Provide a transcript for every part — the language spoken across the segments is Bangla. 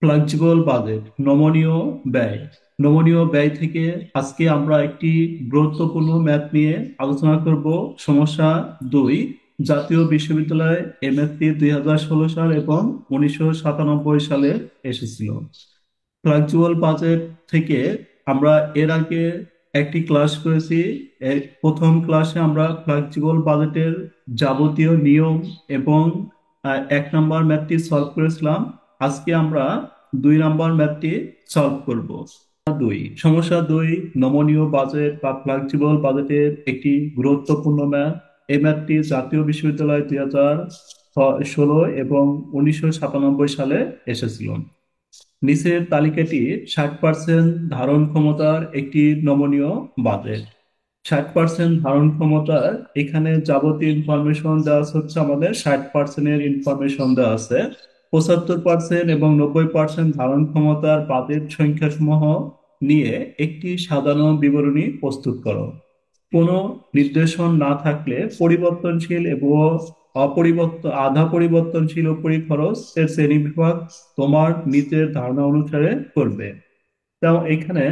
ফ্লেক্সিবল বাজেট, নমনীয় ব্যয়। নমনীয় ব্যয় থেকে আজকে আমরা একটি গুরুত্বপূর্ণ ম্যাথ নিয়ে আলোচনা করব। সমস্যা 2, জাতীয় বিশ্ববিদ্যালয় এমএসসি 2016 সাল এবং 1997 সালে এসেছিল। ফ্লেক্সিবল বাজেট থেকে আমরা এর আগে একটি ক্লাস করেছি। এর প্রথম ক্লাসে আমরা ফ্লেক্সিবল বাজেটের যাবতীয় নিয়ম এবং 1 নম্বর ম্যাথটি সলভ করেছিলাম। আজকে আমরা 2 নম্বর ম্যাথটি সলভ করব। সমস্যা 2, নমনীয় বাজেট বা ফ্লেক্সিবল বাজেটের একটি গুরুত্বপূর্ণ ম্যাথ। এই ম্যাথটি জাতীয় বিশ্ববিদ্যালয় 2016 এবং 1997 সালে এসেছিল। নিচের তালিকাটি 60% ধারণ ক্ষমতার একটি নমনীয় বাজেট। 60% ধারণ ক্ষমতার এখানে যাবতীয় ইনফরমেশন দেওয়া আছে, হচ্ছে আমাদের 60%-এর ইনফরমেশন দেওয়া আছে। 75% এবং 90% ধারণ ক্ষমতার বাজেট সংখ্যা সমূহ নিয়ে একটি সাজানো বিবরণী প্রস্তুত করো। কোনো নির্দেশন না থাকলে পরিবর্তনশীল এবং আধা পরিবর্তনশীল উপরি খরচ এর শ্রেণীবিভাগ তোমার নিজের ধারণা অনুসারে করবে। তাও এখানে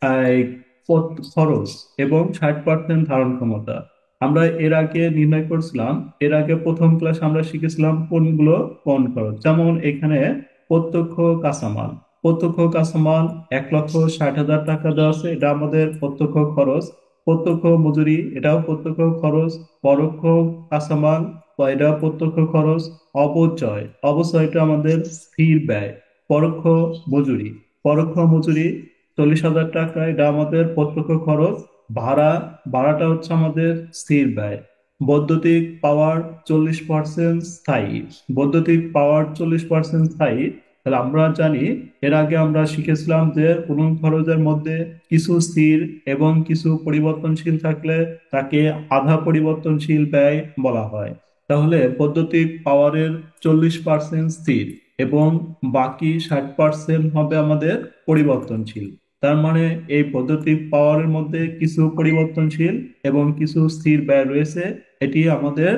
আহ, খরচ এবং 60% ধারণ ক্ষমতা আমরা এর আগে নির্ণয় করছিলাম। এর আগে প্রথম ক্লাস আমরা শিখেছিলাম কোনগুলো কোন খরচ। যেমন এখানে প্রত্যক্ষ কাঁচামাল, প্রত্যক্ষ কাঁচামাল 1,60,000 টাকা দেওয়া আছে, এটা আমাদের প্রত্যক্ষ খরচ। প্রত্যক্ষ মজুরি, এটাও প্রত্যক্ষ খরচ। পরোক্ষ কাঁচামাল বা এটাও প্রত্যক্ষ খরচ। অপচয়, অবচয়টা আমাদের স্থির ব্যয়। পরোক্ষ মজুরি, পরোক্ষ মজুরি 40,000 টাকা, এটা আমাদের প্রত্যক্ষ খরচ। ভাড়া, ভাড়াটা হচ্ছে আমাদের স্থির ব্যয়। বৈদ্যুতিক পাওয়ার 40% স্থায়ী, বৈদ্যুতিক পাওয়ার 40% স্থায়ী। তাহলে আমরা জানি এর আগে আমরা শিখেছিলাম যে কোন খরচের মধ্যে কিছু স্থির এবং কিছু পরিবর্তনশীল থাকলে তাকে আধা পরিবর্তনশীল ব্যয় বলা হয়। তাহলে বৈদ্যুতিক পাওয়ারের 40% স্থির এবং বাকি 60% হবে আমাদের পরিবর্তনশীল। তার মানে এই বৈদ্যুতিক পাওয়ারের মধ্যে কিছু পরিবর্তনশীল এবং কিছু স্থির ব্যয় রয়েছে। এটি আমাদের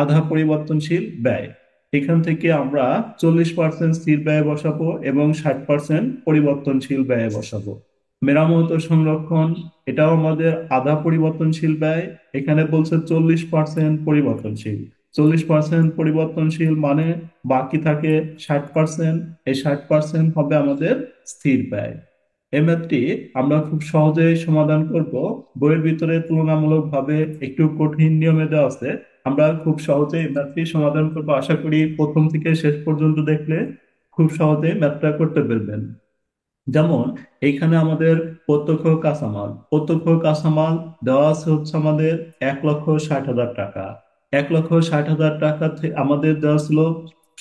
আধা পরিবর্তনশীল ব্যয়। এখান থেকে আমরা 40% স্থির ব্যয় বসাবো এবং 60% পরিবর্তনশীল ব্যয় বসাবো। মেরামত ও সংরক্ষণ, এটাও আমাদের আধা পরিবর্তনশীল ব্যয়। এখানে বলছে 40% পরিবর্তনশীল। 40% পরিবর্তনশীল মানে বাকি থাকে 60%। এই 60% হবে আমাদের স্থির ব্যয়। এই ম্যাথটি আমরা খুব সহজেই সমাধান করব। বইয়ের ভিতরে তুলনামূলকভাবে একটু কঠিন নিয়মে দেওয়া আছে। আমরা খুব সহজেই ম্যাথটি সমাধান করবো, আশা করি প্রথম থেকে শেষ পর্যন্ত দেখলে খুব সহজেই ম্যাথটা করতে পারবেন। যেমন এইখানে আমাদের প্রত্যক্ষ কাঁচামাল দেওয়া আছে হচ্ছে আমাদের 1,60,000 টাকা। 1,60,000 টাকা আমাদের দেওয়া ছিল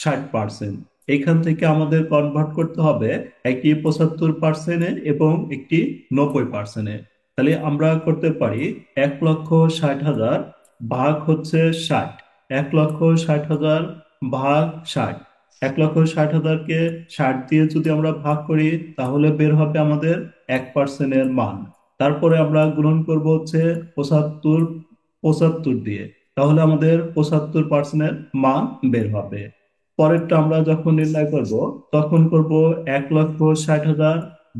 60%। এখান থেকে আমাদের কনভার্ট করতে হবে একটি 75%-এ এবং একটি 90%-এ। তাহলে আমরা করতে পারি 1,60,000 ভাগ হচ্ছে 60। 1,60,000 ভাগ 60। 1,60,000-কে 60 দিয়ে যদি আমরা ভাগ করি তাহলে বের হবে আমাদের 1%-এর মান। তারপরে আমরা গুণন করব হচ্ছে 75 75 দিয়ে, তাহলে আমাদের 75%-এর মান বের হবে। পরেরটা আমরা যখন নির্ণয় করব তখন করব 1,60,000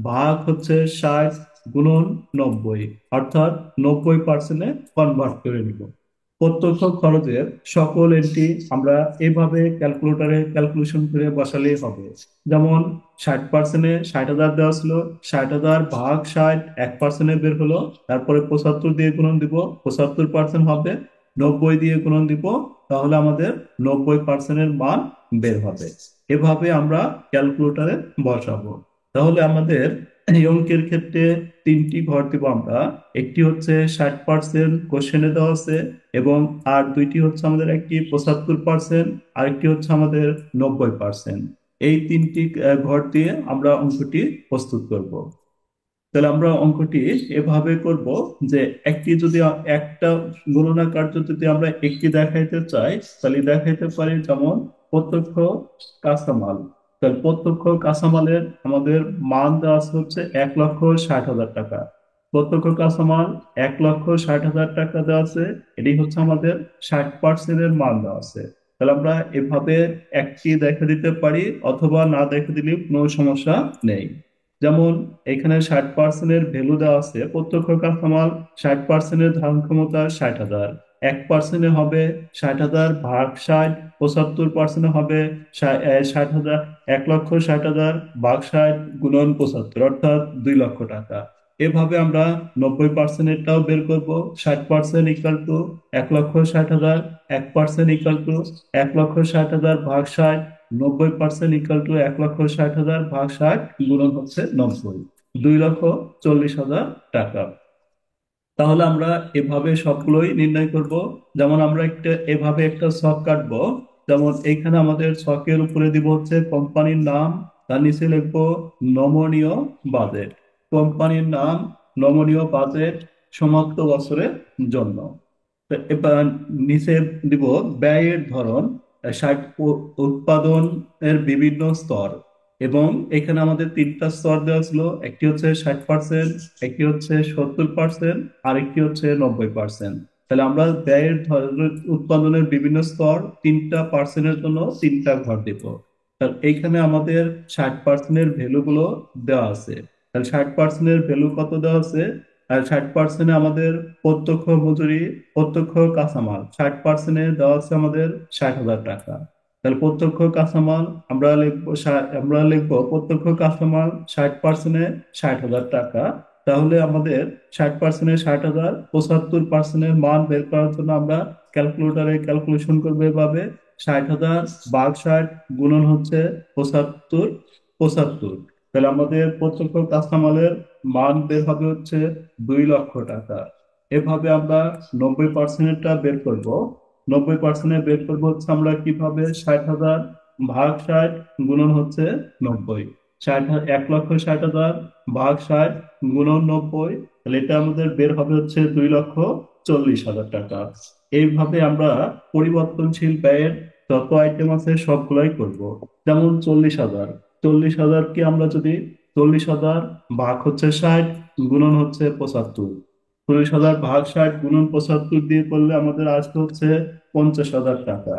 ভাগ হচ্ছে 60 গুণন 90, অর্থাৎ 90%-এ কনভার্ট করে নিব। প্রত্যক্ষ খরচের সকল এন্ট্রি আমরা এভাবে ক্যালকুলেটরে ক্যালকুলেশন করে বসালেই হবে। যেমন 60%-এ 60,000 দেওয়া ছিল, 60,000 ভাগ 60 1%-এ বের হলো। তারপরে 75 দিয়ে গুণন দিব, 75% হবে। 90 দিয়ে গুণন দিব, তাহলে আমাদের 90%-এর মান বের হবে। এভাবে আমরা ক্যালকুলেটরে বসাবো। তাহলে আমাদের এই অঙ্কের ক্ষেত্রে 3টি ঘর দিব আমরা। একটি হচ্ছে 60% কোশ্চেনে দেওয়া আছে এবং আর দুইটি হচ্ছে আমাদের, একটি 75%, আরেকটি হচ্ছে আমাদের 90%। এই 3টি ঘর দিয়ে আমরা অঙ্কটি প্রস্তুত করব। তাহলে আমরা অঙ্কটি এভাবে করব যে একটি যদি একটা গণনা কার্য যদি আমরা একটি দেখাইতে চাই তাহলে দেখাইতে পারি। যেমন প্রত্যক্ষ কাঁচামাল, তাহলে প্রত্যক্ষ কাঁচামালের আমাদের মান দেওয়া আছে হচ্ছে 1,60,000 টাকা। প্রত্যক্ষ কাঁচামাল 1,60,000 টাকা দেওয়া আছে, এটি হচ্ছে আমাদের 60%-এর মান দেওয়া আছে। তাহলে আমরা এভাবে একটি দেখে দিতে পারি, অথবা না দেখে দিলে কোনো সমস্যা নেই। যেমন এখানে 60%-এর ভ্যালু দেওয়া আছে, প্রত্যক্ষ কাঁচামাল 60%-এর ধারণ ক্ষমতা 60,000। 1%-এ হবে 60,000 ভাগ 60, 75%-এ হবে 60,000। 1,60,000 ভাগ 60 গুণন 75, অর্থাৎ 2 লক্ষ টাকা। এভাবে আমরা 90%-এরটাও বের করব। 60% ইকাল টু 1,60,000, 1% ইকাল টু 1,60,000 ভাগ 60, 90% ইকাল টু 1,60,000 ভাগ 60 গুণন হচ্ছে 90, 2,40,000 টাকা। তাহলে আমরা এভাবে সবগুলোই নির্ণয় করব। যেমন আমরা এভাবে একটা ছক কাটবো। যেমন এইখানে আমাদের ছকের উপরে দিব হচ্ছে কোম্পানির নাম, তার নিচে লিখবো নমনীয় বাজেট। কোম্পানির নাম, নমনীয় বাজেট, সমাপ্ত বছরের জন্য। তো এবার নিচে দিব ব্যয়ের ধরন, 60, উৎপাদনের বিভিন্ন স্তর। এবং এখানে আমাদের 3টা স্তর দেওয়া ছিল, একটি হচ্ছে 60%, একটি হচ্ছে 70%, আর একটি হচ্ছে 90%। তাহলে আমরা ব্যয়ের উৎপাদনের বিভিন্ন স্তর 3টা পার্সেন্টের জন্য 3টা ঘর দিব। তাহলে এইখানে আমাদের 60%-এর ভ্যালু গুলো দেওয়া আছে। তাহলে 60%-এর ভ্যালু কত দেওয়া আছে? আর 60%-এ আমাদের প্রত্যক্ষ মজুরি, প্রত্যক্ষ কাঁচামাল 60%-এ দেওয়া আছে আমাদের 60,000 টাকা। তাহলে প্রত্যক্ষ কাঁচামাল আমরা লিখবো প্রত্যক্ষ কাঁচামাল 60%-এ 60,000 টাকা। তাহলে আমাদের 60%-এ 60,000, 75%-এর মান বের করার জন্য আমরা ক্যালকুলেটরে ক্যালকুলেশন করবো এভাবে: 60,000 ভাগ 60 গুণন হচ্ছে 75, 75। তাহলে আমাদের প্রত্যক্ষ কাঁচামালের মান বের হবে হচ্ছে 2 লক্ষ টাকা। এভাবে আমরা 90%-এরটা বের করব। 90%-এ বের করবো হচ্ছে আমরা কিভাবে: 60,000 ভাগ 60 গুণন হচ্ছে 90, 1,60,000 ভাগ 60 গুণন 90। তাহলে এটা আমাদের বের হবে হচ্ছে 2,40,000 টাকা। এইভাবে আমরা পরিবর্তনশীল ব্যয়ের যত আইটেম আছে সবগুলাই করব। যেমন 40,000, 40,000 কে আমরা যদি 40,000 ভাগ হচ্ছে 60 গুণন হচ্ছে 75, 40,000 ভাগ 60 গুণন 75 দিয়ে করলে আমাদের আসবে হচ্ছে 50,000 টাকা।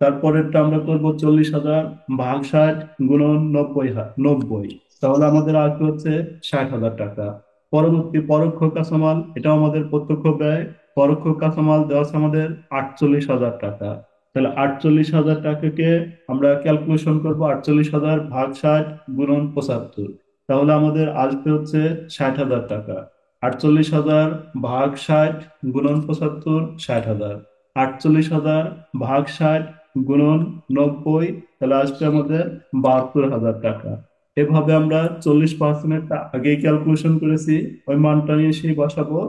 তারপরেরটা আমরা করব 40,000 ভাগ 60 গুণন 90, তাহলে আমাদের আসবে হচ্ছে 60,000 টাকা। পরবর্তী পরোক্ষ কাঁচামাল, এটাও আমাদের প্রত্যক্ষ ব্যয়। পরোক্ষ কাঁচামাল দেওয়া আছে আমাদের 48,000 টাকা। তাহলে 48,000 টাকাকে আমরা ক্যালকুলেশন করব: 48,000 ভাগ 60 গুণন 75, তাহলে আমাদের আসবে হচ্ছে 60,000 টাকা। 48,000 ভাগ 60 গুণন 75, 60,000। 48,000 ভাগ 60 গুণন 90, তাহলে আসবে আমাদের 72,000 টাকা। এভাবে আমরা 40%-এরটা আগেই ক্যালকুলেশন করেছি, ওই মানটা নিয়ে সেই বসাবো।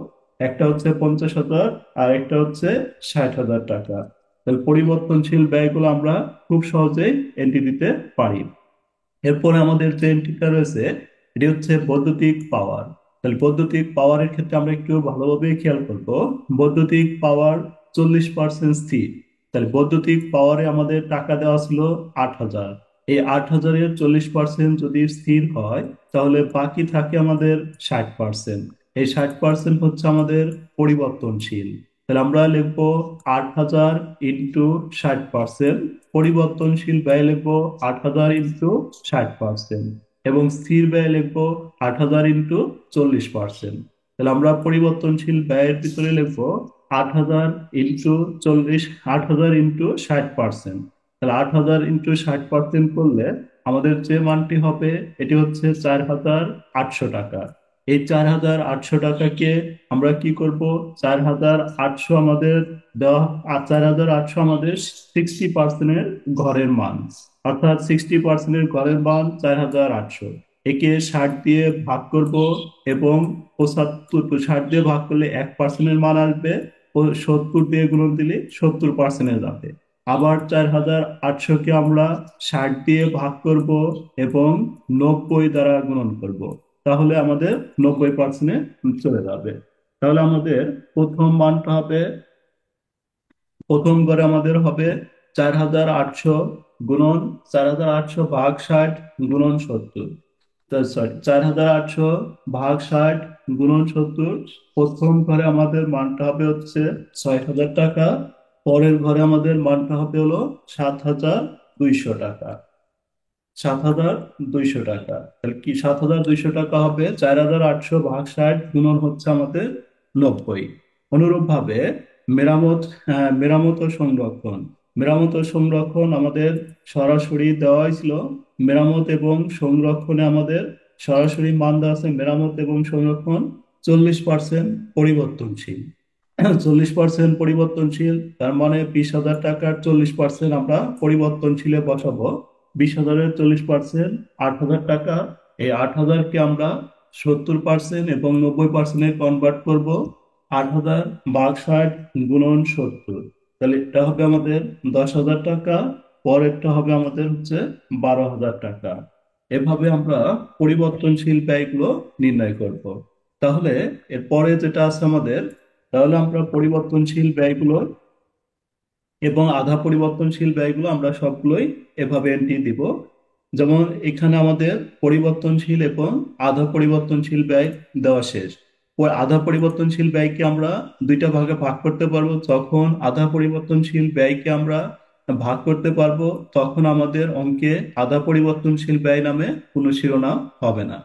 একটা হচ্ছে 50,000 আর একটা হচ্ছে 60,000 টাকা। তাহলে পরিবর্তনশীল ব্যয়গুলো আমরা খুব সহজেই এন্ট্রি দিতে পারি। এরপরে আমাদের যে এন্ট্রিটা রয়েছে, এটি হচ্ছে বৈদ্যুতিক পাওয়ার। তাহলে বৈদ্যুতিক পাওয়ারের ক্ষেত্রে আমরা একটু ভালোভাবে খেয়াল করব। বৈদ্যুতিক পাওয়ার 40% স্থির। তাহলে বৈদ্যুতিক পাওয়ারে আমাদের টাকা দেওয়া ছিল 8,000। এই 8,000-এর 40% যদি স্থির হয়, তাহলে বাকি থাকে আমাদের 60%। এই 60% হচ্ছে আমাদের পরিবর্তনশীল। তাহলে আমরা লিখবো 8,000 ইন্টু 60%। পরিবর্তনশীল ব্যয় লিখবো 8,000 ইন্টু 60%। এবং স্থির ব্যয় লিখবো 8,000 ইন্টু 40%। তাহলে আমরা পরিবর্তনশীল ব্যয়ের ভিতরে লিখবো 8,000 ইন্টু 40, 8,000 ইন্টু 60%। তাহলে 8,000 ইন্টু 60% করলে আমাদের যে মানটি হবে, এটি হচ্ছে 4,800 টাকা। এই 4,800 টাকাকে আমরা কি করব: 4,800 আমাদের দেওয়া, আর 4,800 আমাদের 60%-এর ঘরের মান, অর্থাৎ 60%-এর ঘরের মান 4,800। একে 60 দিয়ে ভাগ করব, এবং 60 দিয়ে ভাগ করলে 1%-এর মান আসবে, ও 70 দিয়ে গুণন দিলে 70%-এ যাবে। আবার 4,800-কে আমরা 60 দিয়ে ভাগ করব এবং 90 দ্বারা গুণন করব, তাহলে আমাদের 90%-এ চলে যাবে। তাহলে আমাদের প্রথম মানটা হবে, প্রথম ঘরে আমাদের হবে 4,800 গুণন 4,800 ভাগ 60 গুণন 70। সরি, 4,800 ভাগ 60 গুণন 70। প্রথম ঘরে আমাদের মানটা হবে হচ্ছে 6,000 টাকা। পরের ঘরে আমাদের মানটা হবে হলো 7,200 টাকা। 7,200 টাকা, তাহলে কি 7,200 টাকা হবে? 4,800 ভাগ 60 গুণন হচ্ছে আমাদের 90। অনুরূপ ভাবে মেরামত, হ্যাঁ, মেরামত ও সংরক্ষণ। মেরামত ও সংরক্ষণ আমাদের সরাসরি দেওয়া হয়েছিল। মেরামত এবং সংরক্ষণে আমাদের সরাসরি মান দেওয়া আছে। মেরামত এবং সংরক্ষণ 40% পরিবর্তনশীল। 40% পরিবর্তনশীল, তার মানে 20,000 টাকার 40% আমরা পরিবর্তনশীলে বসাবো। 20,000-এর 40% 8,000 টাকা। এই 8,000-কে আমরা 70% এবং 90% কনভার্ট করব। 8,000 ভাগ 60 গুণন 70, তাহলে এটা হবে আমাদের 10,000 টাকা। পরেরটা হবে আমাদের হচ্ছে 12,000 টাকা। এভাবে আমরা পরিবর্তনশীল ব্যয়গুলো নির্ণয় করব। তাহলে এরপরে যেটা আছে আমাদের, তাহলে আমরা পরিবর্তনশীল ব্যয়গুলো এবং আধা পরিবর্তনশীল ব্যয়গুলো আমরা সবগুলোই এভাবে এন্ট্রি দিব। যেমন এখানে আমাদের পরিবর্তনশীল এবং আধা পরিবর্তনশীল ব্যয় দেওয়া শেষ। ওই আধা পরিবর্তনশীল ব্যয়কে আমরা দুইটা ভাগে ভাগ করতে পারবো। যখন আধা পরিবর্তনশীল ব্যয়কে আমরা ভাগ করতে পারবো, তখন আমাদের অঙ্কে আধা পরিবর্তনশীল ব্যয় নামে কোনো শিরোনাম হবে না।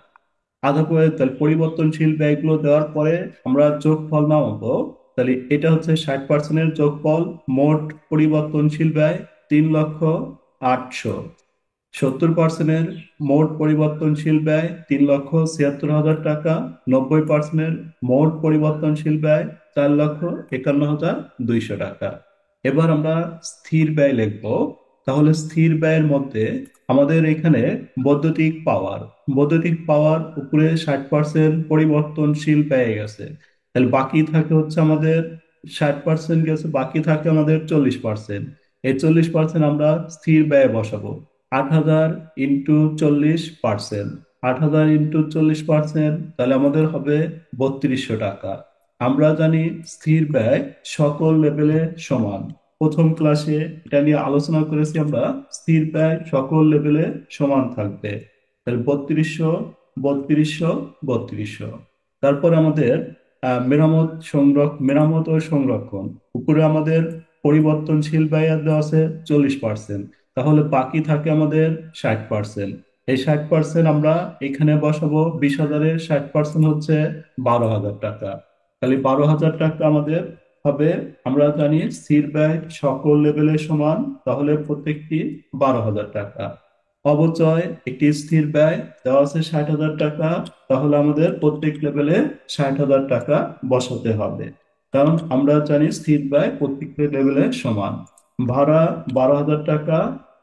তাহলে পরিবর্তনশীল ব্যয়গুলো দেওয়ার পরে আমরা যোগফল নামাবো। তাহলে এটা হচ্ছে 60%-এর যোগফল। মোট পরিবর্তনশীল ব্যয় 3,08,000। 70%-এর মোট পরিবর্তনশীল ব্যয় 3,76,000 টাকা। 90%-এর মোট পরিবর্তনশীল ব্যয় 4,51,200 টাকা। এবার আমরা স্থির ব্যয় লিখবো। তাহলে স্থির ব্যয়ের মধ্যে আমাদের এখানে বৈদ্যুতিক পাওয়ার উপরে 60% পরিবর্তনশীল ব্যয় গেছে। তাহলে বাকি থাকে হচ্ছে আমাদের 60% গেছে, বাকি থাকে আমাদের 40%। এই 40% আমরা স্থির ব্যয়ে বসাবো। 8,000 ইন্টু 40%। 8,000 ইন্টু 40%, তাহলে আমাদের হবে 3,200 টাকা। আমরা জানি স্থির ব্যয় সকল লেভেলে সমান। প্রথম ক্লাসে এটা নিয়ে আলোচনা করেছি আমরা। স্থির ব্যয় সকল লেভেলে সমান থাকবে। তাহলে 3,200, 3,200, 3,200। তারপর আমাদের মেরামত ও সংরক্ষণ। উপরে আমাদের পরিবর্তনশীল ব্যয় দেওয়া আছে 40%, তাহলে বাকি থাকে আমাদের 60%। এই 60% আমরা এখানে বসাবো। 20,000-এর 60% হচ্ছে 12,000 টাকা। তাহলে 12,000 টাকা আমাদের হবে। আমরা জানি স্থির ব্যয় সকল লেভেলে সমান, তাহলে প্রত্যেকটি 12,000 টাকা। অবচয় একটি স্থির ব্যয় দেওয়া আছে 60,000 টাকা, তাহলে আমাদের প্রত্যেক লেভেলে 60,000 টাকা বসাতে হবে। কারণ আমরা জানি স্থির ব্যয় প্রত্যেক লেভেলে সমান। ভাড়া 12,000 টাকা,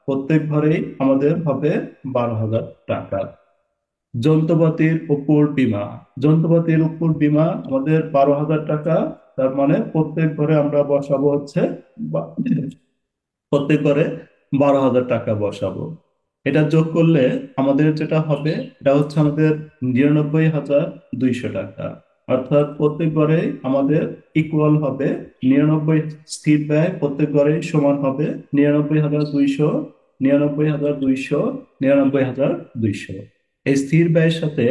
প্রত্যেক ঘরেই আমাদের হবে 12,000 টাকা। যন্ত্রপাতির উপর বীমা। যন্ত্রপাতির উপর বীমা আমাদের 12,000 টাকা। তার মানে প্রত্যেক ঘরে আমরা বসাবো হচ্ছে বা- প্রত্যেক ঘরে 12,000 টাকা বসাবো। এটা যোগ করলে আমাদের যেটা হবে, এটা হচ্ছে আমাদের 99,200 টাকা। অর্থাৎ প্রত্যেক ঘরে আমাদের ইকুয়াল হবে 99। স্থির ব্যয় প্রত্যেক ঘরে সমান হবে 99,200, 99,200, 99,200। এই স্থির ব্যয়ের সাথে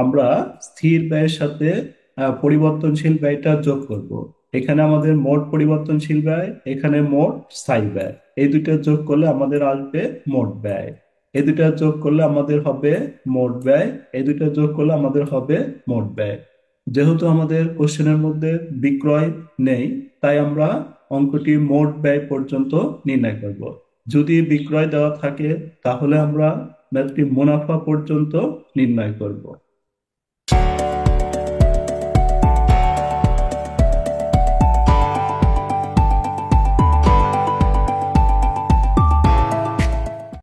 আমরা স্থির ব্যয়ের সাথে পরিবর্তনশীল ব্যয়টা যোগ করব। এখানে আমাদের মোট পরিবর্তনশীল ব্যয়, এখানে মোট স্থায়ী ব্যয়। এই দুইটা যোগ করলে আমাদের আসবে মোট ব্যয়। এই দুইটা যোগ করলে আমাদের হবে মোট ব্যয়। এই দুইটা যোগ করলে আমাদের হবে মোট ব্যয়। যেহেতু আমাদের কোশ্চেনের মধ্যে বিক্রয় নেই, তাই আমরা অঙ্কটি মোট ব্যয় পর্যন্ত নির্ণয় করব। যদি বিক্রয় দেওয়া থাকে, তাহলে আমরা ম্যাথটি মুনাফা পর্যন্ত নির্ণয় করব।